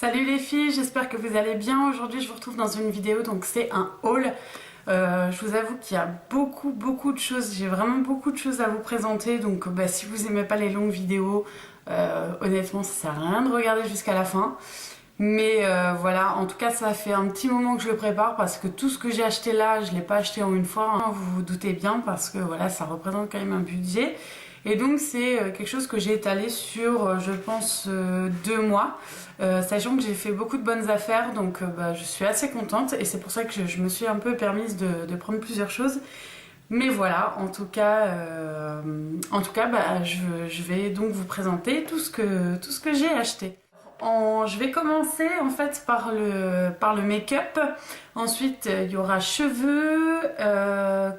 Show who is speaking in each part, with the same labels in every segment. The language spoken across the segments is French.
Speaker 1: Salut les filles, j'espère que vous allez bien. Aujourd'hui je vous retrouve dans une vidéo, donc c'est un haul. Je vous avoue qu'il y a beaucoup de choses, j'ai vraiment beaucoup de choses à vous présenter. Donc si vous aimez pas les longues vidéos, honnêtement ça sert à rien de regarder jusqu'à la fin. Mais voilà, en tout cas ça fait un petit moment que je le prépare parce que tout ce que j'ai acheté là, je l'ai pas acheté en une fois, hein, vous vous doutez bien, parce que voilà, ça représente quand même un budget. Et donc c'est quelque chose que j'ai étalé sur, je pense, 2 mois, sachant que j'ai fait beaucoup de bonnes affaires, donc je suis assez contente et c'est pour ça que je me suis un peu permise de prendre plusieurs choses. Mais voilà, en tout cas, je vais donc vous présenter tout ce que j'ai acheté. Je vais commencer en fait par le make-up. Ensuite, il y aura cheveux,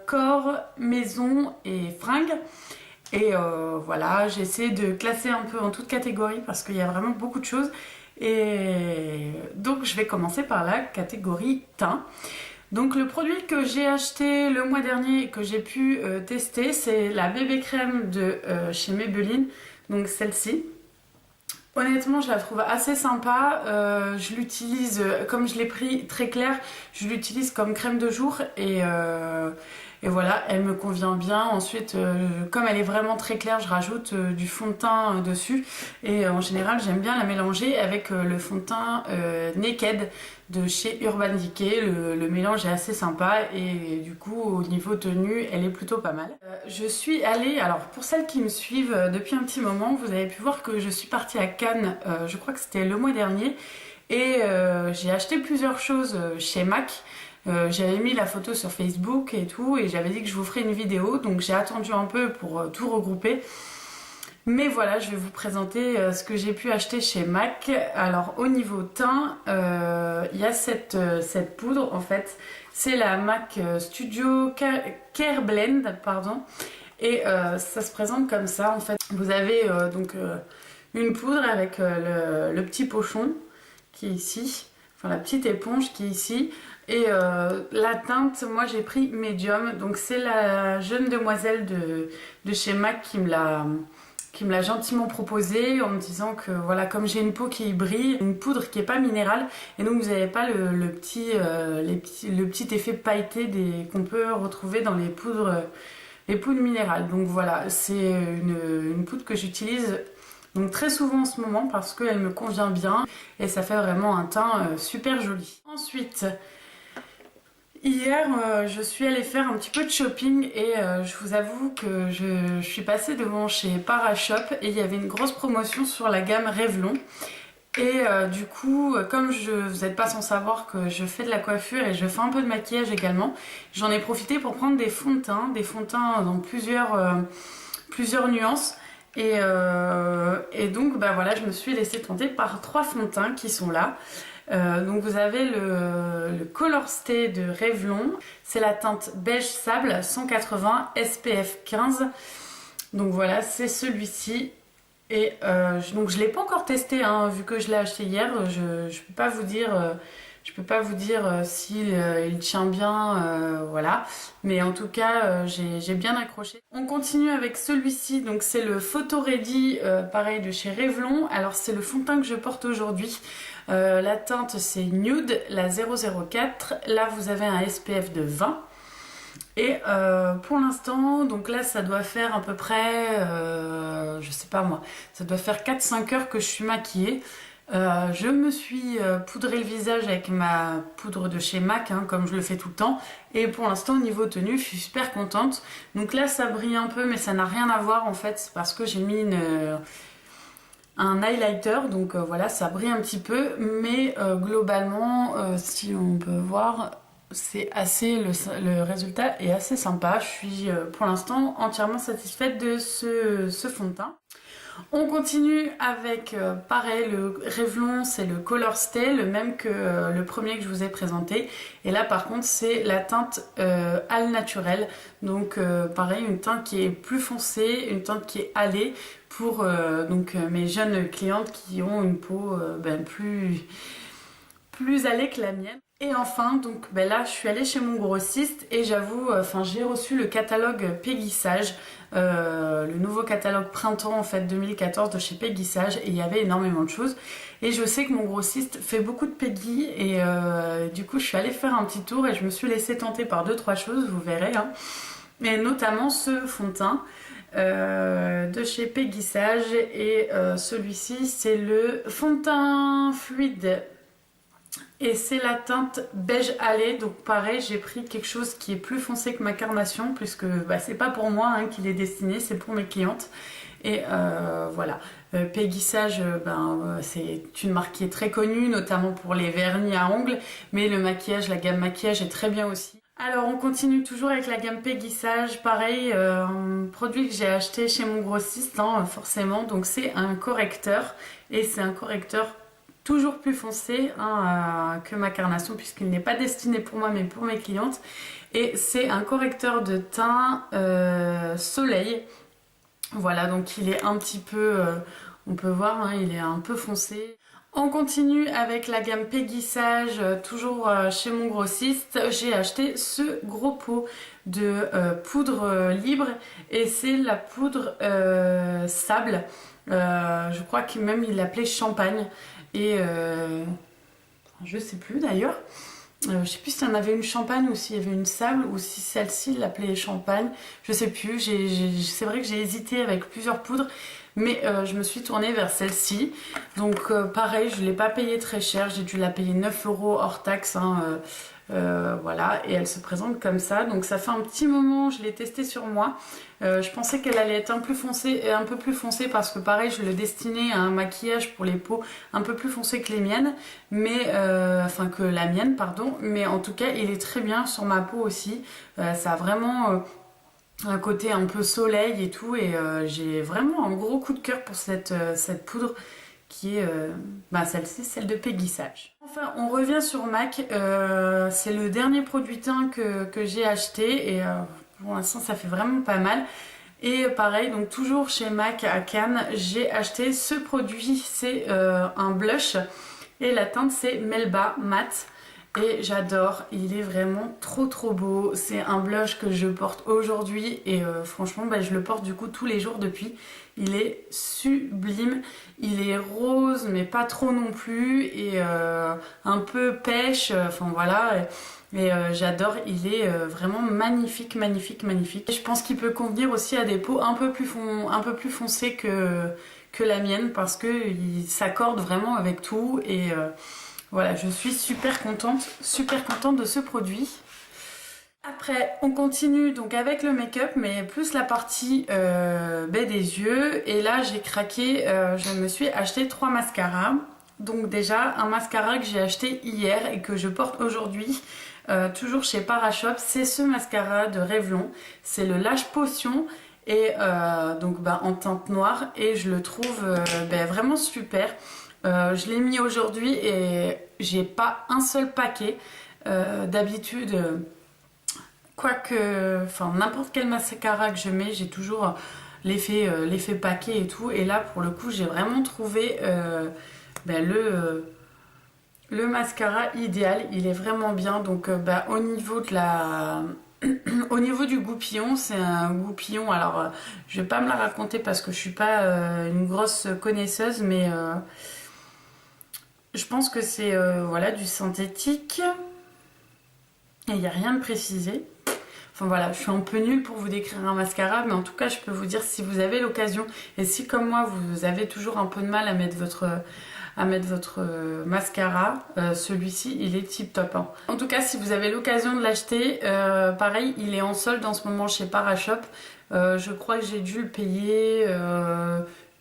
Speaker 1: corps, maison et fringues. Et voilà, j'essaie de classer un peu en toute catégorie parce qu'il y a vraiment beaucoup de choses. Et donc, je vais commencer par la catégorie teint. Donc, le produit que j'ai acheté le mois dernier et que j'ai pu tester, c'est la bébé crème de chez Maybelline. Donc, celle-ci. Honnêtement, je la trouve assez sympa. Je l'utilise, comme je l'ai pris très clair, je l'utilise comme crème de jour et voilà, elle me convient bien. Ensuite, comme elle est vraiment très claire, je rajoute du fond de teint dessus. Et en général, j'aime bien la mélanger avec le fond de teint Naked de chez Urban Decay. Le mélange est assez sympa et du coup, au niveau tenue, elle est plutôt pas mal. Je suis allée, alors pour celles qui me suivent depuis un petit moment, vous avez pu voir que je suis partie à Cannes, je crois que c'était le mois dernier. Et j'ai acheté plusieurs choses chez MAC. J'avais mis la photo sur Facebook et tout, et j'avais dit que je vous ferais une vidéo, donc j'ai attendu un peu pour tout regrouper. Mais voilà, je vais vous présenter ce que j'ai pu acheter chez MAC. Alors au niveau teint, il y a cette poudre en fait, c'est la MAC Studio Care Blend, pardon. Et ça se présente comme ça en fait. Vous avez une poudre avec le petit pochon qui est ici, enfin la petite éponge qui est ici. Et la teinte, moi j'ai pris médium, donc c'est la jeune demoiselle de chez MAC qui me l'a gentiment proposé en me disant que voilà, comme j'ai une peau qui brille, une poudre qui est pas minérale, et donc vous n'avez pas le petit effet pailleté qu'on peut retrouver dans les poudres minérales. Donc voilà, c'est une poudre que j'utilise donc très souvent en ce moment parce qu'elle me convient bien et ça fait vraiment un teint super joli. Ensuite, hier, je suis allée faire un petit peu de shopping et je vous avoue que je suis passée devant chez Parashop et il y avait une grosse promotion sur la gamme Revlon. Et du coup, comme vous n'êtes pas sans savoir que je fais de la coiffure et je fais un peu de maquillage également, j'en ai profité pour prendre des fonds de teint dans plusieurs nuances. Et donc voilà, je me suis laissée tenter par 3 fonds de teint qui sont là. Donc vous avez le Color Stay de Revlon, c'est la teinte beige sable 180 SPF 15. Donc voilà, c'est celui-ci. Et donc je ne l'ai pas encore testé, hein, vu que je l'ai acheté hier. Je ne peux pas vous dire s'il il tient bien, voilà. Mais en tout cas, j'ai bien accroché. On continue avec celui-ci, donc c'est le Photo Ready, pareil de chez Revlon. Alors c'est le fond de teint que je porte aujourd'hui. La teinte c'est Nude, la 004. Là vous avez un SPF de 20. Et pour l'instant, donc là ça doit faire à peu près, je sais pas moi, ça doit faire 4-5 heures que je suis maquillée. Je me suis poudré le visage avec ma poudre de chez MAC, hein, comme je le fais tout le temps. Et pour l'instant, au niveau tenue, je suis super contente. Donc là ça brille un peu, mais ça n'a rien à voir en fait, c'est parce que j'ai mis un highlighter, donc voilà, ça brille un petit peu. Mais globalement, si on peut voir, le résultat est assez sympa. Je suis pour l'instant entièrement satisfaite de ce fond de teint. On continue avec pareil, le Revlon, c'est le Color Stay, le même que le premier que je vous ai présenté. Et là par contre c'est la teinte Al Naturel, donc pareil, une teinte qui est plus foncée, une teinte qui est hâlée pour mes jeunes clientes qui ont une peau plus allée que la mienne. Et enfin, donc là je suis allée chez mon grossiste et j'avoue, j'ai reçu le catalogue Peggy Sage, le nouveau catalogue printemps en fait 2014 de chez Peggy Sage, et il y avait énormément de choses. Et je sais que mon grossiste fait beaucoup de Peggy et du coup je suis allée faire un petit tour et je me suis laissée tenter par 2-3 choses, vous verrez. Hein. Et notamment ce fond de teint de chez Peggy Sage et celui-ci c'est le fond de teint fluide. Et c'est la teinte beige allé, donc pareil j'ai pris quelque chose qui est plus foncé que ma carnation puisque c'est pas pour moi hein, qu'il est destiné, c'est pour mes clientes. Et voilà, Peggy Sage c'est une marque qui est très connue notamment pour les vernis à ongles, mais le maquillage, la gamme maquillage est très bien aussi. Alors on continue toujours avec la gamme Peggy Sage, pareil, un produit que j'ai acheté chez mon grossiste hein, forcément, donc c'est un correcteur et c'est un correcteur toujours plus foncé hein, que ma carnation puisqu'il n'est pas destiné pour moi mais pour mes clientes, et c'est un correcteur de teint soleil. Voilà, donc il est un petit peu, on peut voir, hein, il est un peu foncé. On continue avec la gamme Peggy Sage, toujours chez mon grossiste. J'ai acheté ce gros pot de poudre libre et c'est la poudre sable. Je crois que même il l'appelait champagne. Et je sais plus d'ailleurs. Je sais plus s'il y en avait une champagne ou s'il y avait une sable ou si celle-ci l'appelait champagne. Je sais plus. C'est vrai que j'ai hésité avec plusieurs poudres. Mais je me suis tournée vers celle-ci. Donc pareil, je ne l'ai pas payée très cher. J'ai dû la payer 9 € hors taxe. Hein, voilà, et elle se présente comme ça. Donc ça fait un petit moment, je l'ai testée sur moi. Je pensais qu'elle allait être un peu plus foncée parce que pareil, je le destinais à un maquillage pour les peaux un peu plus foncé que les miennes. Mais, que la mienne, pardon. Mais en tout cas, il est très bien sur ma peau aussi. Ça a vraiment... un côté un peu soleil et tout, et j'ai vraiment un gros coup de cœur pour cette poudre qui est celle-ci, celle de Peggy Sage. Enfin, on revient sur MAC, c'est le dernier produit teint que j'ai acheté et pour l'instant ça fait vraiment pas mal. Et pareil, donc toujours chez MAC à Cannes, j'ai acheté ce produit, c'est un blush et la teinte c'est Melba Matte. Et j'adore, il est vraiment trop beau. C'est un blush que je porte aujourd'hui et franchement je le porte du coup tous les jours depuis. Il est sublime, il est rose mais pas trop non plus et un peu pêche, voilà. Et j'adore, il est vraiment magnifique. Et je pense qu'il peut convenir aussi à des peaux un peu plus foncées que la mienne parce qu'il s'accorde vraiment avec tout et... voilà, je suis super contente de ce produit. Après, on continue donc avec le make-up, mais plus la partie baie des yeux. Et là, j'ai craqué, je me suis acheté 3 mascaras. Donc déjà, un mascara que j'ai acheté hier et que je porte aujourd'hui, toujours chez Parashop, c'est ce mascara de Revlon. C'est le Lash Potion. Et en teinte noire. Et je le trouve vraiment super. Je l'ai mis aujourd'hui et j'ai pas un seul paquet. D'habitude, n'importe quel mascara que je mets, j'ai toujours l'effet paquet et tout. Et là, pour le coup, j'ai vraiment trouvé le mascara idéal. Il est vraiment bien. Donc, au niveau de la... Au niveau du goupillon, c'est un goupillon, alors je vais pas me la raconter parce que je suis pas une grosse connaisseuse, mais je pense que c'est du synthétique et il n'y a rien de précisé. Enfin voilà, je suis un peu nulle pour vous décrire un mascara, mais en tout cas je peux vous dire si vous avez l'occasion et si comme moi vous avez toujours un peu de mal à mettre votre mascara, celui-ci il est tip top hein. En tout cas si vous avez l'occasion de l'acheter, pareil il est en solde en ce moment chez Parashop. Je crois que j'ai dû le payer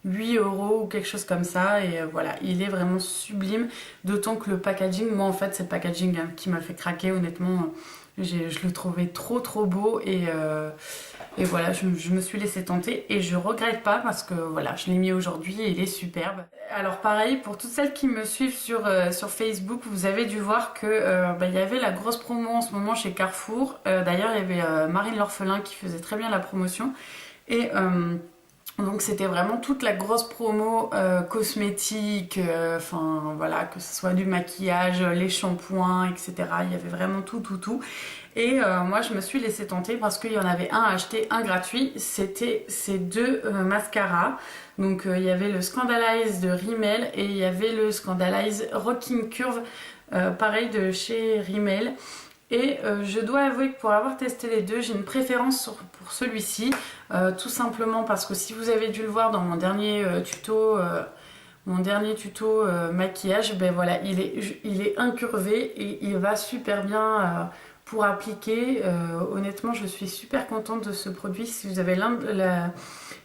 Speaker 1: 8 € ou quelque chose comme ça et voilà, il est vraiment sublime, d'autant que le packaging, moi en fait c'est le packaging hein, qui m'a fait craquer honnêtement. Je le trouvais trop beau et voilà, je me suis laissée tenter et je regrette pas parce que voilà, je l'ai mis aujourd'hui et il est superbe. Alors pareil, pour toutes celles qui me suivent sur Facebook, vous avez dû voir que il y avait la grosse promo en ce moment chez Carrefour. D'ailleurs, il y avait Marine l'Orphelin qui faisait très bien la promotion et Donc c'était vraiment toute la grosse promo cosmétique, enfin voilà, que ce soit du maquillage, les shampoings, etc. Il y avait vraiment tout, tout, tout. Et moi je me suis laissée tenter parce qu'il y en avait un acheté, un gratuit. C'était ces deux mascaras. Donc il y avait le Scandalize de Rimmel et il y avait le Scandalize Rocking Curve, pareil de chez Rimmel. Et je dois avouer que pour avoir testé les deux, j'ai une préférence pour celui-ci, tout simplement parce que si vous avez dû le voir dans mon dernier tuto, maquillage, ben voilà, il est incurvé et il va super bien pour appliquer. Honnêtement, je suis super contente de ce produit. Si vous avez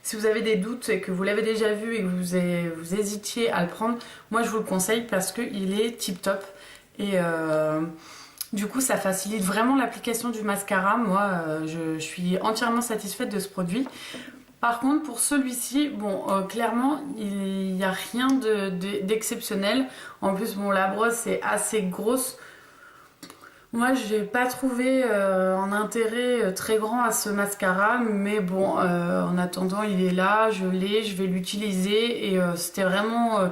Speaker 1: si vous avez des doutes et que vous l'avez déjà vu et que vous hésitiez à le prendre, moi je vous le conseille parce qu'il est tip top. Et du coup, ça facilite vraiment l'application du mascara. Moi, je suis entièrement satisfaite de ce produit. Par contre, pour celui-ci, bon, clairement, il n'y a rien d'exceptionnel. En plus, bon, la brosse est assez grosse. Moi, j'ai pas trouvé un intérêt très grand à ce mascara, mais bon, en attendant, il est là, je vais l'utiliser et c'était vraiment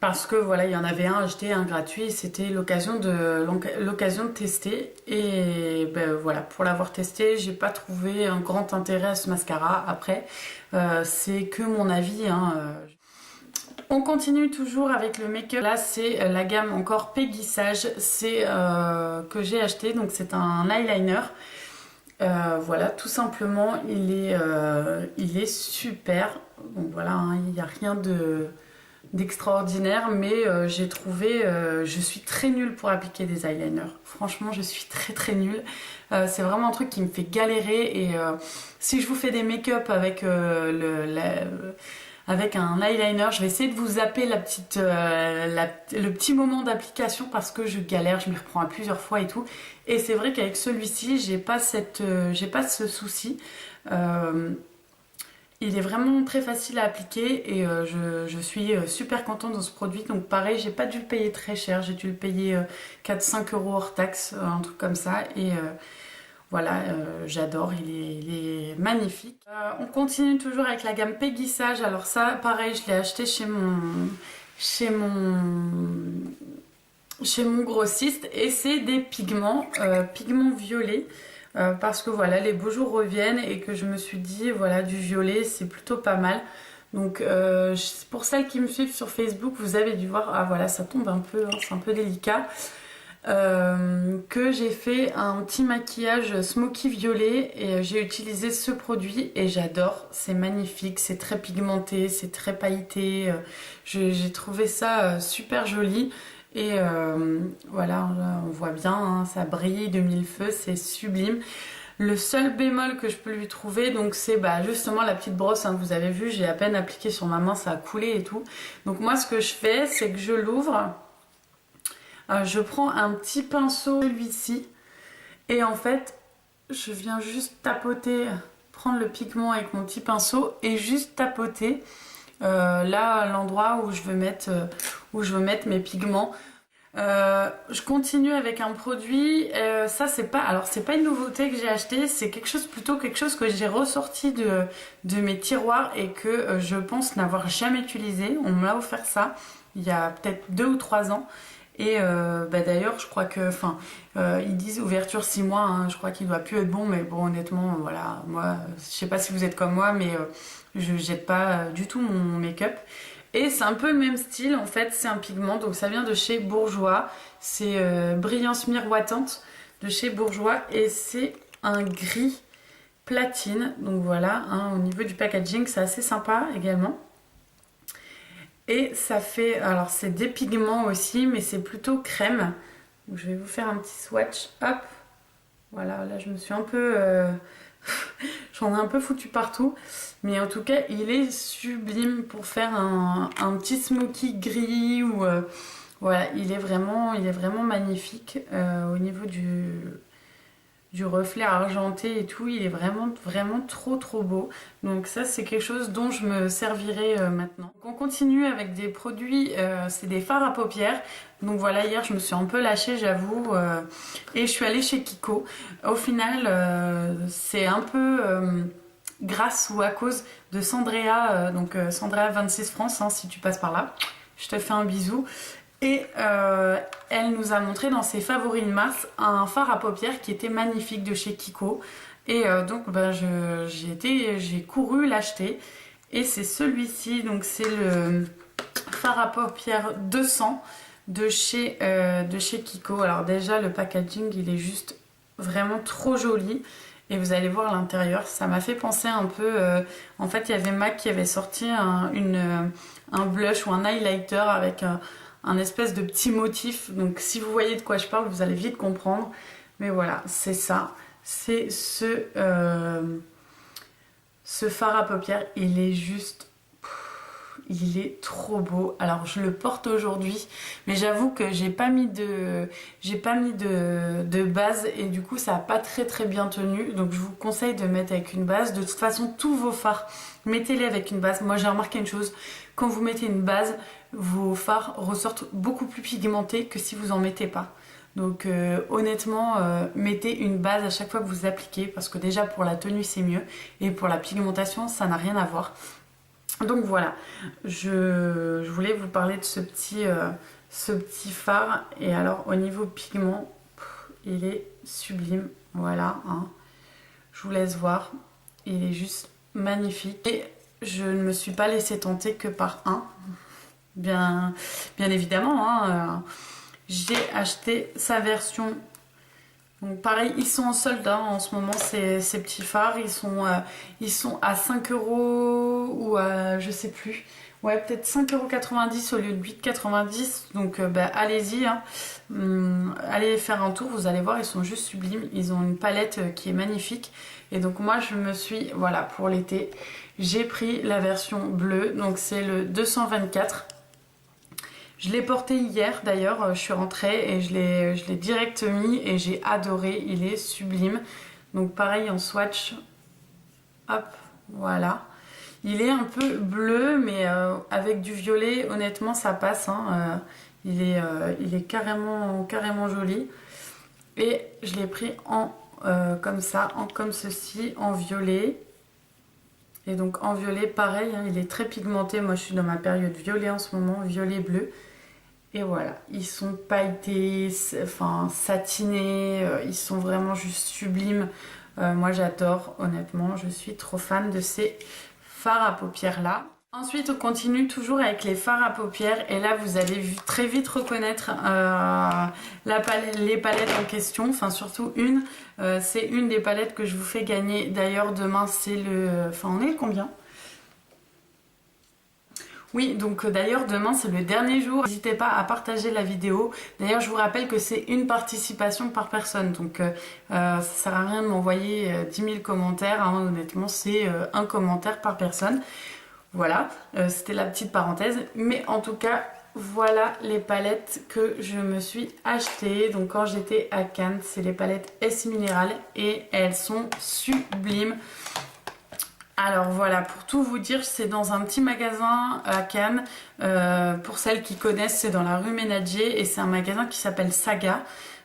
Speaker 1: parce que voilà, il y en avait un acheté, un gratuit, c'était l'occasion de tester. Et ben voilà, pour l'avoir testé, j'ai pas trouvé un grand intérêt à ce mascara. Après, c'est que mon avis, hein. On continue toujours avec le make-up. Là, c'est la gamme encore Peggy Sage, c'est que j'ai acheté. Donc c'est un eyeliner. Voilà, tout simplement, il est super. Donc voilà, hein, il n'y a rien d'extraordinaire, mais j'ai trouvé, je suis très nulle pour appliquer des eyeliners. Franchement, je suis très très nulle. C'est vraiment un truc qui me fait galérer et si je vous fais des make-up avec avec un eyeliner, je vais essayer de vous zapper le petit moment d'application parce que je galère, je m'y reprends à plusieurs fois et tout. Et c'est vrai qu'avec celui-ci, j'ai pas ce souci. Il est vraiment très facile à appliquer et je suis super contente de ce produit. Donc pareil, j'ai pas dû le payer très cher, j'ai dû le payer 4-5 euros hors taxe, un truc comme ça. Et voilà, j'adore, il est magnifique. On continue toujours avec la gamme Peggy Sage. Alors ça, pareil, je l'ai acheté chez mon grossiste et c'est des pigments violets. Parce que voilà, les beaux jours reviennent et que je me suis dit, voilà, du violet, c'est plutôt pas mal. Donc, pour celles qui me suivent sur Facebook, vous avez dû voir, ah voilà, ça tombe un peu, hein, c'est un peu délicat, que j'ai fait un petit maquillage smoky violet et j'ai utilisé ce produit et j'adore, c'est magnifique, c'est très pigmenté, c'est très pailleté, j'ai trouvé ça super joli. Et voilà, on voit bien, hein, ça brille de mille feux, c'est sublime. Le seul bémol que je peux lui trouver, donc c'est justement la petite brosse, hein, vous avez vu, j'ai à peine appliqué sur ma main, ça a coulé et tout. Donc moi ce que je fais, c'est que je l'ouvre, je prends un petit pinceau, celui-ci, et en fait, je viens juste tapoter, prendre le pigment avec mon petit pinceau et juste tapoter. Là, à l'endroit où je veux mettre mes pigments. Je continue avec un produit. Ça, c'est pas une nouveauté que j'ai acheté. C'est quelque chose que j'ai ressorti de mes tiroirs et que je pense n'avoir jamais utilisé. On me l'a offert ça il y a peut-être 2 ou 3 ans. Et d'ailleurs, je crois que, ils disent ouverture 6 mois. Hein, je crois qu'il doit plus être bon, mais bon, honnêtement, voilà. Moi, je sais pas si vous êtes comme moi, mais je jette pas du tout mon make-up. Et c'est un peu le même style, en fait, c'est un pigment, donc ça vient de chez Bourjois. C'est Brillance Miroitante de chez Bourjois et c'est un gris platine. Donc voilà, hein, au niveau du packaging, c'est assez sympa également. Et ça fait, alors c'est des pigments aussi, mais c'est plutôt crème. Donc je vais vous faire un petit swatch, hop. Voilà, là je me suis un peu... j'en ai un peu foutu partout. Mais en tout cas, il est sublime pour faire un petit smoky gris. Ou, voilà, il est vraiment magnifique au niveau du reflet argenté et tout. Il est vraiment, vraiment trop, trop beau. Donc ça, c'est quelque chose dont je me servirai maintenant. Donc on continue avec des produits, c'est des fards à paupières. Donc voilà, hier je me suis un peu lâchée, j'avoue, et je suis allée chez Kiko. Au final, c'est un peu grâce ou à cause de Sandrea, donc Sandrea 26 France, hein, si tu passes par là, je te fais un bisou. Et elle nous a montré dans ses favoris de mars un fard à paupières qui était magnifique de chez Kiko. Et donc bah, j'ai couru l'acheter. Et c'est celui-ci, donc c'est le fard à paupières 200 de chez Kiko. Alors déjà le packaging il est juste vraiment trop joli. Et vous allez voir l'intérieur, ça m'a fait penser un peu... en fait il y avait MAC qui avait sorti un blush ou un highlighter avec un espèce de petit motif. Donc si vous voyez de quoi je parle, vous allez vite comprendre. Mais voilà, c'est ça. C'est ce fard à paupières. Il est juste... il est trop beau. Alors je le porte aujourd'hui, mais j'avoue que j'ai pas mis de base et du coup ça n'a pas très bien tenu. Donc je vous conseille de mettre avec une base. De toute façon tous vos fards, mettez-les avec une base. Moi j'ai remarqué une chose, quand vous mettez une base, vos fards ressortent beaucoup plus pigmentés que si vous en mettez pas. Donc honnêtement, mettez une base à chaque fois que vous appliquez, parce que déjà pour la tenue c'est mieux, et pour la pigmentation ça n'a rien à voir. Donc voilà, je voulais vous parler de ce petit fard. Et alors au niveau pigment, il est sublime, voilà, hein. Je vous laisse voir, il est juste magnifique. Et je ne me suis pas laissée tenter que par un, bien évidemment, hein, j'ai acheté sa version. Donc pareil, ils sont en solde hein, en ce moment, ces petits fards. Ils sont à 5 € ou à je sais plus. Ouais, peut-être 5,90 € au lieu de 8,90 €. Donc bah, allez-y, hein. Allez faire un tour, vous allez voir, ils sont juste sublimes. Ils ont une palette qui est magnifique. Et donc moi je me suis, voilà, pour l'été, j'ai pris la version bleue. Donc c'est le 224. Je l'ai porté hier d'ailleurs, je suis rentrée et je l'ai direct mis et j'ai adoré, il est sublime. Donc pareil en swatch, hop, voilà. Il est un peu bleu mais avec du violet, honnêtement ça passe, hein. Il est carrément joli. Et je l'ai pris en comme ça, comme ceci, en violet. Et donc en violet pareil, hein, il est très pigmenté, moi je suis dans ma période violet en ce moment, violet bleu. Et voilà, ils sont pailletés, enfin satinés, ils sont vraiment juste sublimes. Moi j'adore, honnêtement, je suis trop fan de ces fards à paupières là. Ensuite on continue toujours avec les fards à paupières et là vous allez très vite reconnaître les palettes en question, enfin surtout une. C'est une des palettes que je vous fais gagner. D'ailleurs demain c'est le... Enfin on est le combien ? Oui, donc d'ailleurs demain c'est le dernier jour, n'hésitez pas à partager la vidéo. D'ailleurs je vous rappelle que c'est une participation par personne, donc ça sert à rien de m'envoyer 10 000 commentaires, hein. Honnêtement c'est un commentaire par personne. Voilà, c'était la petite parenthèse, mais en tout cas voilà les palettes que je me suis achetées. Donc quand j'étais à Cannes, c'est les palettes S Minéral et elles sont sublimes. Alors voilà, pour tout vous dire, c'est dans un petit magasin à Cannes. Pour celles qui connaissent, c'est dans la rue Ménager et c'est un magasin qui s'appelle Saga.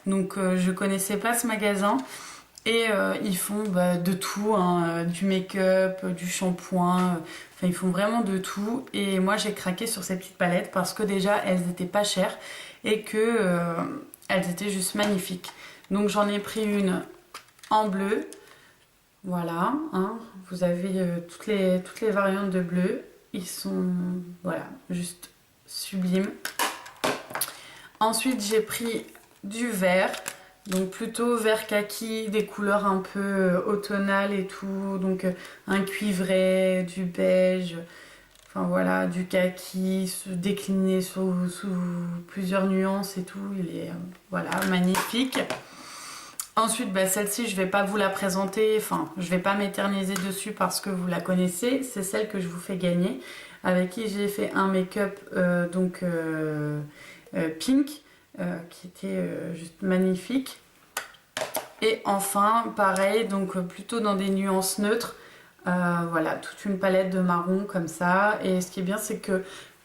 Speaker 1: Donc je connaissais pas ce magasin et ils font de tout, hein, du make-up, du shampoing, enfin ils font vraiment de tout. Et moi j'ai craqué sur ces petites palettes parce que déjà elles étaient pas chères et que elles étaient juste magnifiques. Donc j'en ai pris une en bleu. Voilà, hein, vous avez toutes les variantes de bleu. Ils sont, voilà, juste sublimes. Ensuite, j'ai pris du vert. Donc plutôt vert kaki, des couleurs un peu automnales et tout. Donc un cuivré, du beige, enfin voilà, du kaki décliné sous plusieurs nuances et tout. Il est, voilà, magnifique. Ensuite, celle-ci, je ne vais pas vous la présenter, enfin, je ne vais pas m'éterniser dessus parce que vous la connaissez. C'est celle que je vous fais gagner, avec qui j'ai fait un make-up pink, qui était juste magnifique. Et enfin, pareil, donc plutôt dans des nuances neutres. Voilà, toute une palette de marron comme ça. Et ce qui est bien, c'est que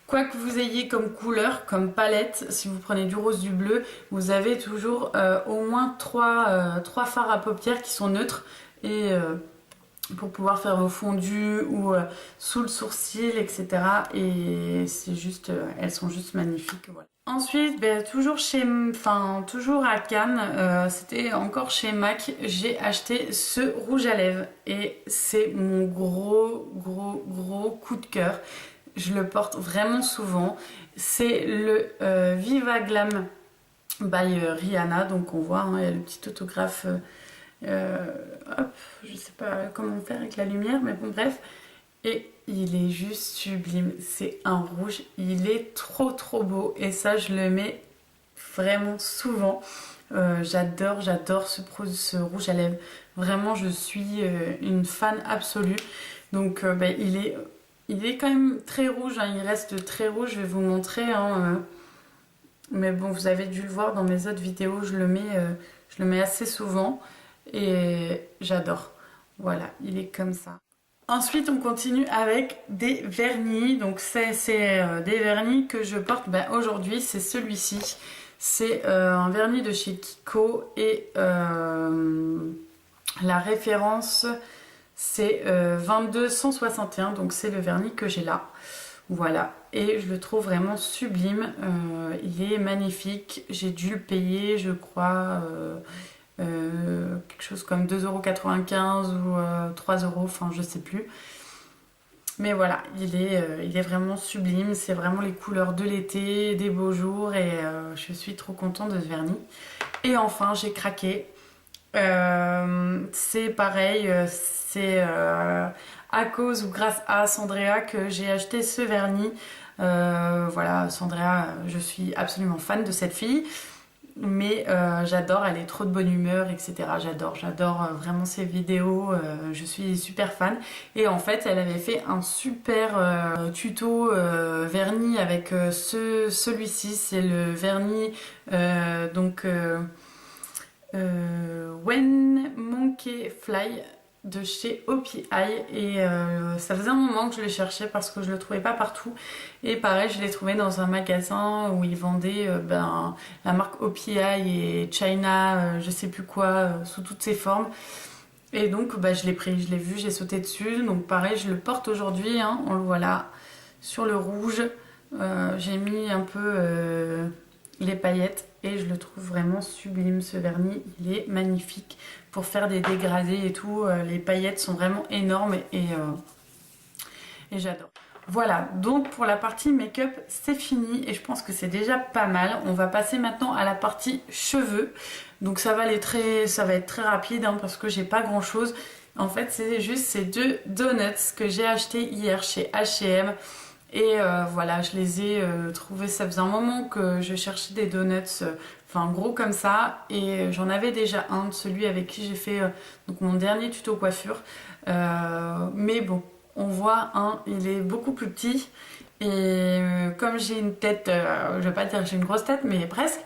Speaker 1: quoi que vous ayez comme couleur, comme palette, si vous prenez du rose, du bleu, vous avez toujours au moins 3 fards à paupières qui sont neutres. Et pour pouvoir faire vos fondus ou sous le sourcil, etc. Et c'est juste, elles sont juste magnifiques. Voilà. Ensuite, ben, toujours à Cannes, c'était encore chez MAC, j'ai acheté ce rouge à lèvres et c'est mon gros coup de cœur. Je le porte vraiment souvent. C'est le Viva Glam by Rihanna, donc on voit, hein, il y a le petit autographe. Hop, je sais pas comment faire avec la lumière, mais bon, bref. Et il est juste sublime. C'est un rouge, il est trop beau. Et ça, je le mets vraiment souvent. J'adore ce rouge à lèvres. Vraiment, je suis une fan absolue. Donc, il est quand même très rouge, hein. Il reste très rouge. Je vais vous montrer. Hein, mais bon, vous avez dû le voir dans mes autres vidéos. Je le mets assez souvent. Et j'adore. Voilà, il est comme ça. Ensuite, on continue avec des vernis. Donc, c'est des vernis que je porte aujourd'hui. C'est celui-ci. C'est un vernis de chez Kiko. Et la référence, c'est 22161. Donc, c'est le vernis que j'ai là. Voilà. Et je le trouve vraiment sublime. Il est magnifique. J'ai dû le payer, je crois... quelque chose comme 2,95 € ou 3 €, enfin je sais plus. Mais voilà, il est vraiment sublime, c'est vraiment les couleurs de l'été, des beaux jours et je suis trop contente de ce vernis. Et enfin, j'ai craqué. C'est pareil, c'est à cause ou grâce à Sandrea que j'ai acheté ce vernis. Voilà, Sandrea, je suis absolument fan de cette fille. Mais j'adore, elle est trop de bonne humeur, etc. J'adore vraiment ses vidéos, je suis super fan. Et en fait, elle avait fait un super tuto vernis avec celui-ci, c'est le vernis When Monkey Fly de chez OPI et ça faisait un moment que je le cherchais parce que je le trouvais pas partout et pareil je l'ai trouvé dans un magasin où ils vendaient la marque OPI et China je sais plus quoi sous toutes ses formes et donc je l'ai pris, je l'ai vu, j'ai sauté dessus donc pareil je le porte aujourd'hui, hein, on le voit là sur le rouge. J'ai mis un peu les paillettes et je le trouve vraiment sublime ce vernis, il est magnifique pour faire des dégradés et tout, les paillettes sont vraiment énormes et j'adore. Voilà, donc pour la partie make-up c'est fini et je pense que c'est déjà pas mal. On va passer maintenant à la partie cheveux, donc ça va être très rapide hein, parce que j'ai pas grand chose. En fait c'est juste ces deux donuts que j'ai acheté hier chez H&M. Et voilà, je les ai trouvés, ça faisait un moment que je cherchais des donuts, enfin gros comme ça, et j'en avais déjà un, celui avec qui j'ai fait donc mon dernier tuto coiffure, mais bon, on voit, hein, il est beaucoup plus petit, et comme j'ai une tête, je vais pas dire que j'ai une grosse tête, mais presque,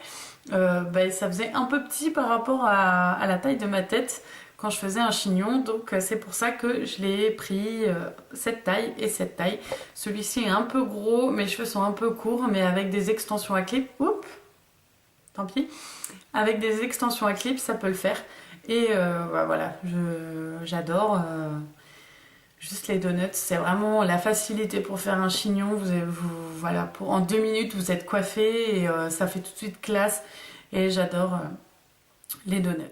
Speaker 1: ça faisait un peu petit par rapport à la taille de ma tête, quand je faisais un chignon, donc c'est pour ça que je l'ai pris cette taille et cette taille. Celui-ci est un peu gros, mes cheveux sont un peu courts, mais avec des extensions à clip, oups, tant pis, avec des extensions à clip, ça peut le faire. Et voilà, j'adore juste les donuts, c'est vraiment la facilité pour faire un chignon. Voilà, en 2 minutes vous êtes coiffé et ça fait tout de suite classe et j'adore les donuts.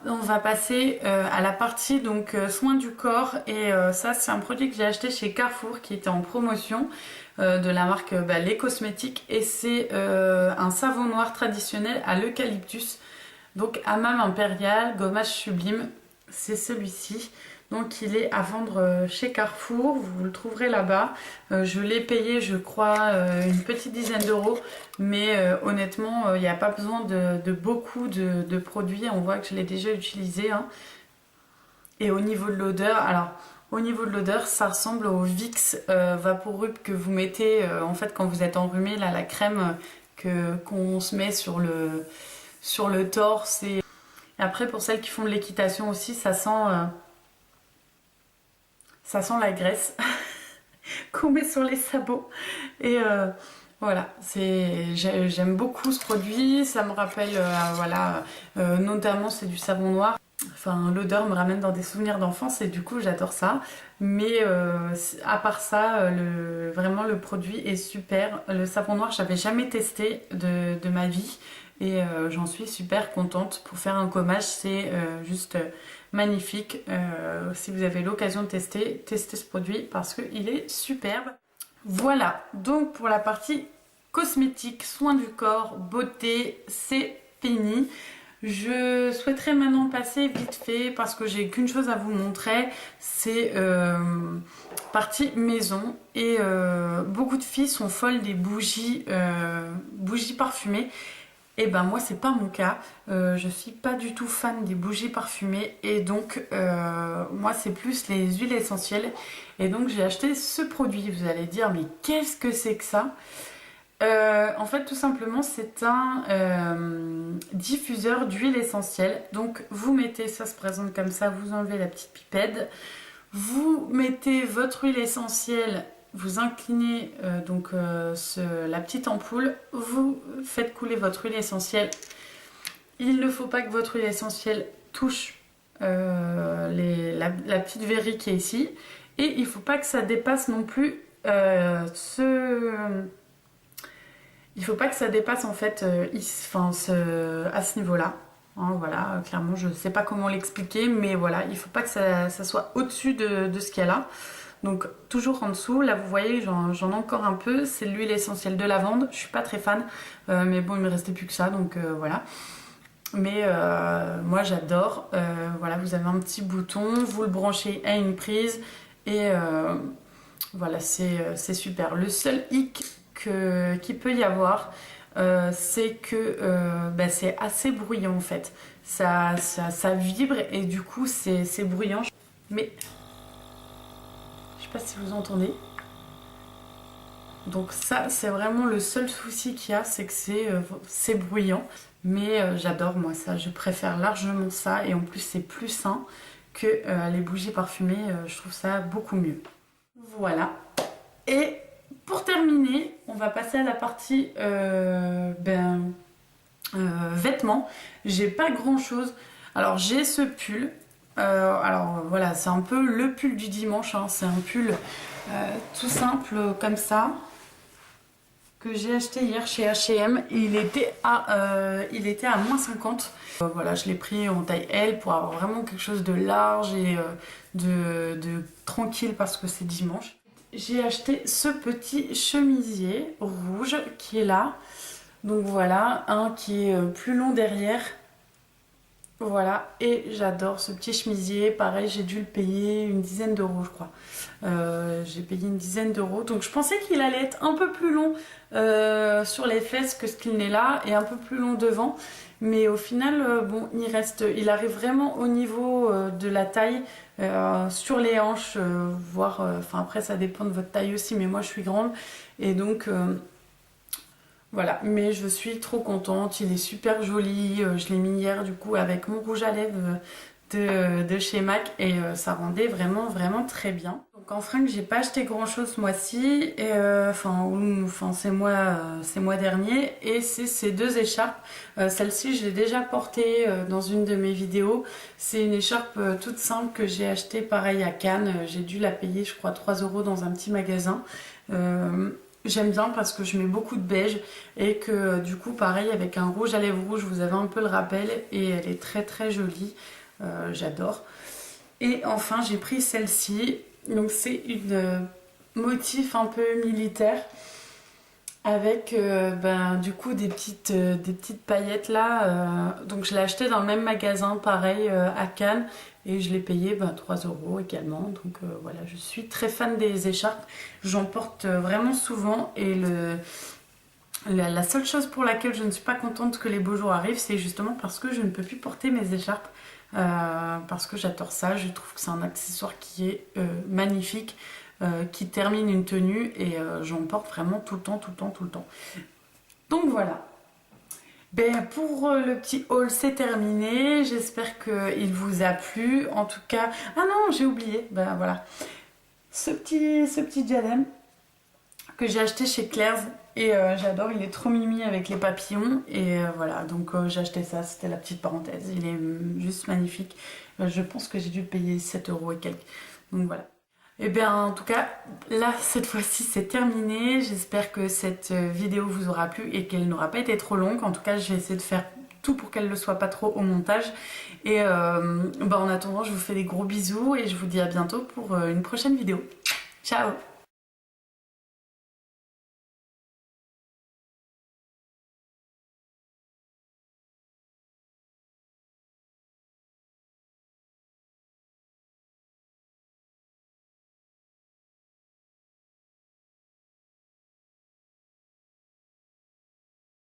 Speaker 1: On va passer à la partie donc soins du corps et ça c'est un produit que j'ai acheté chez Carrefour qui était en promotion de la marque Les Cosmétiques et c'est un savon noir traditionnel à l'eucalyptus, donc hammam impérial, gommage sublime, c'est celui-ci. Donc il est à vendre chez Carrefour, vous le trouverez là-bas. Je l'ai payé je crois une petite dizaine d'euros, mais honnêtement il n'y a pas besoin de beaucoup de produits, on voit que je l'ai déjà utilisé. Hein. Et au niveau de l'odeur, alors au niveau de l'odeur ça ressemble au Vicks Vaporub que vous mettez en fait quand vous êtes enrhumé, là, la crème qu'on se met sur le torse. Et après pour celles qui font de l'équitation aussi ça sent la graisse qu'on met sur les sabots et voilà, j'aime beaucoup ce produit, ça me rappelle voilà, notamment c'est du savon noir Enfin, l'odeur me ramène dans des souvenirs d'enfance et du coup j'adore ça. Mais à part ça, vraiment le produit est super. Le savon noir, j'avais jamais testé de ma vie et j'en suis super contente. Pour faire un gommage, c'est juste magnifique. Si vous avez l'occasion de tester, testez ce produit parce qu'il est superbe. Voilà, donc pour la partie cosmétique, soins du corps, beauté, c'est fini. Je souhaiterais maintenant passer vite fait parce que j'ai qu'une chose à vous montrer, c'est partie maison et beaucoup de filles sont folles des bougies, bougies parfumées. Et ben moi c'est pas mon cas, je suis pas du tout fan des bougies parfumées et donc moi c'est plus les huiles essentielles et donc j'ai acheté ce produit. Vous allez dire mais qu'est-ce que c'est que ça? En fait tout simplement c'est un diffuseur d'huile essentielle. Donc vous mettez, ça se présente comme ça, vous enlevez la petite pipette, vous mettez votre huile essentielle, vous inclinez la petite ampoule, vous faites couler votre huile essentielle. Il ne faut pas que votre huile essentielle touche la petite verrie qui est ici et il ne faut pas que ça dépasse non plus il faut pas que ça dépasse en fait à ce niveau-là. Hein, voilà, clairement, je ne sais pas comment l'expliquer, mais voilà, il ne faut pas que ça soit au-dessus de ce qu'il y a là. Donc, toujours en dessous, là vous voyez, j'en ai encore un peu, c'est l'huile essentielle de lavande. Je suis pas très fan, mais bon, il me restait plus que ça, donc voilà. Mais moi j'adore. Voilà, vous avez un petit bouton, vous le branchez à une prise et voilà, c'est super. Le seul hic qu'il peut y avoir, c'est que c'est assez bruyant en fait. Ça vibre et du coup c'est bruyant. Mais je sais pas si vous entendez. Donc ça c'est vraiment le seul souci qu'il y a, c'est que c'est bruyant. Mais j'adore moi ça, je préfère largement ça et en plus c'est plus sain que les bougies parfumées, je trouve ça beaucoup mieux. Voilà. Et pour terminer, on va passer à la partie vêtements. J'ai pas grand chose. Alors j'ai ce pull. Alors voilà, c'est un peu le pull du dimanche. Hein. C'est un pull tout simple comme ça que j'ai acheté hier chez H&M. Il était à -50. Voilà, je l'ai pris en taille L pour avoir vraiment quelque chose de large et de tranquille parce que c'est dimanche. J'ai acheté ce petit chemisier rouge qui est là. Donc voilà, un qui est plus long derrière. Voilà, et j'adore ce petit chemisier. Pareil, j'ai dû le payer une dizaine d'euros, je crois. J'ai payé une dizaine d'euros. Donc je pensais qu'il allait être un peu plus long sur les fesses que ce qu'il n'est là et un peu plus long devant. Mais au final, bon, il arrive vraiment au niveau de la taille. Sur les hanches, voire, après ça dépend de votre taille aussi, mais moi je suis grande et donc voilà, mais je suis trop contente, il est super joli, je l'ai mis hier du coup avec mon rouge à lèvres de chez MAC et ça rendait vraiment vraiment très bien. Donc en fringues j'ai pas acheté grand chose ce mois-ci, c'est mois dernier et c'est ces deux écharpes. Celle-ci je l'ai déjà portée dans une de mes vidéos. C'est une écharpe toute simple que j'ai achetée pareil à Cannes, j'ai dû la payer je crois 3 euros dans un petit magasin. J'aime bien parce que je mets beaucoup de beige et que du coup pareil avec un rouge à lèvres rouge vous avez un peu le rappel et elle est très très jolie, j'adore. Et enfin j'ai pris celle-ci, donc c'est une motif un peu militaire avec du coup des petites paillettes là, donc je l'ai acheté dans le même magasin pareil à Cannes et je l'ai payé 3 euros également. Donc voilà, je suis très fan des écharpes, j'en porte vraiment souvent et la seule chose pour laquelle je ne suis pas contente que les beaux jours arrivent, c'est justement parce que je ne peux plus porter mes écharpes, parce que j'adore ça, je trouve que c'est un accessoire qui est magnifique, qui termine une tenue et j'en porte vraiment tout le temps, tout le temps, tout le temps. Donc voilà. Pour le petit haul c'est terminé, j'espère qu'il vous a plu. En tout cas, ah non j'ai oublié, voilà, ce petit diadème que j'ai acheté chez Claire's et j'adore, il est trop mimi avec les papillons et voilà, donc j'ai acheté ça, c'était la petite parenthèse, il est juste magnifique. Je pense que j'ai dû payer 7 € et quelques, donc voilà. Et bien en tout cas, là cette fois-ci c'est terminé, j'espère que cette vidéo vous aura plu et qu'elle n'aura pas été trop longue. En tout cas je vais essayer de faire tout pour qu'elle ne le soit pas trop au montage. Et en attendant je vous fais des gros bisous et je vous dis à bientôt pour une prochaine vidéo. Ciao!